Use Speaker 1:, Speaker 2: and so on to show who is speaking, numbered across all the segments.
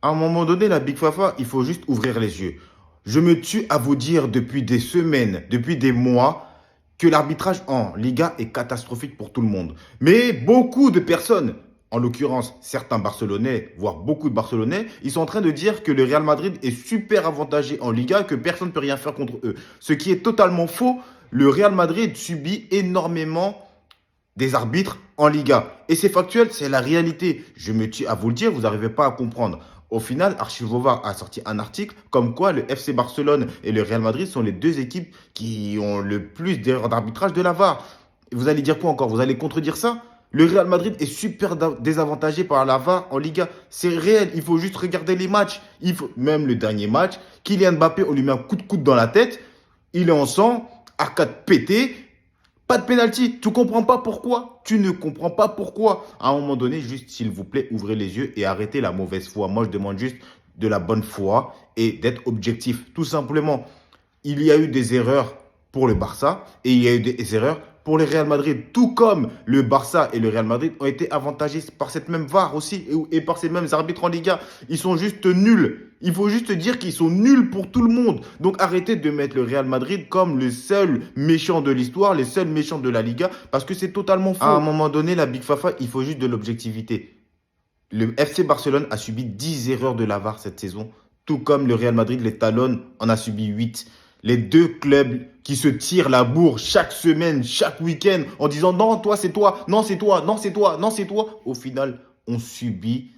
Speaker 1: À un moment donné, la Big Fafa, il faut juste ouvrir les yeux. Je me tue à vous dire depuis des semaines, depuis des mois, que l'arbitrage en Liga est catastrophique pour tout le monde. Mais beaucoup de personnes, en l'occurrence certains Barcelonais, voire beaucoup de Barcelonais, ils sont en train de dire que le Real Madrid est super avantagé en Liga, que personne ne peut rien faire contre eux. Ce qui est totalement faux. Le Real Madrid subit énormément des arbitres en Liga. Et c'est factuel, c'est la réalité. Je me tue à vous le dire, vous n'arrivez pas à comprendre. Au final, Archivova a sorti un article comme quoi le FC Barcelone et le Real Madrid sont les deux équipes qui ont le plus d'erreurs d'arbitrage de la VAR. Et vous allez dire quoi encore? Vous allez contredire ça? Le Real Madrid est super désavantagé par la VAR en Liga. C'est réel, il faut juste regarder les matchs. Même le dernier match, Kylian Mbappé, on lui met un coup de coude dans la tête. Il est en sang, arcade pété, pas de pénalty. Tu comprends pas pourquoi? Tu ne comprends pas pourquoi. À un moment donné, juste s'il vous plaît, ouvrez les yeux et arrêtez la mauvaise foi. Moi, je demande juste de la bonne foi et d'être objectif. Tout simplement, il y a eu des erreurs pour le Barça et il y a eu des erreurs pour le Real Madrid. Tout comme le Barça et le Real Madrid ont été avantagés par cette même VAR aussi et par ces mêmes arbitres en Liga. Ils sont juste nuls. Il faut juste dire qu'ils sont nuls pour tout le monde. Donc arrêtez de mettre le Real Madrid comme le seul méchant de l'histoire, les seuls méchants de la Liga, parce que c'est totalement faux. À un moment donné, la Big Fafa, il faut juste de l'objectivité. Le FC Barcelone a subi 10 erreurs de la VAR cette saison, tout comme le Real Madrid, les talonne, en a subi 8. Les deux clubs qui se tirent la bourre chaque semaine, chaque week-end, en disant non, toi c'est toi, non c'est toi, non c'est toi, non c'est toi. Au final, on subit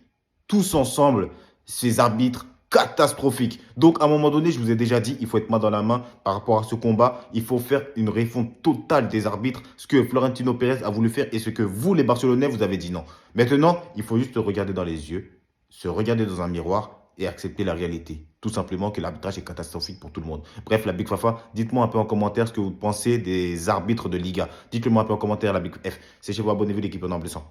Speaker 1: tous ensemble ces arbitres catastrophiques. Donc, à un moment donné, je vous ai déjà dit, il faut être main dans la main par rapport à ce combat. Il faut faire une refonte totale des arbitres. Ce que Florentino Pérez a voulu faire et ce que vous, les Barcelonais, vous avez dit non. Maintenant, il faut juste regarder dans les yeux, se regarder dans un miroir et accepter la réalité. Tout simplement que l'arbitrage est catastrophique pour tout le monde. Bref, la Big Fafa, dites-moi un peu en commentaire ce que vous pensez des arbitres de Liga. Dites-le moi un peu en commentaire, la Big F. C'est chez vous, abonnez-vous, l'équipe en blanc.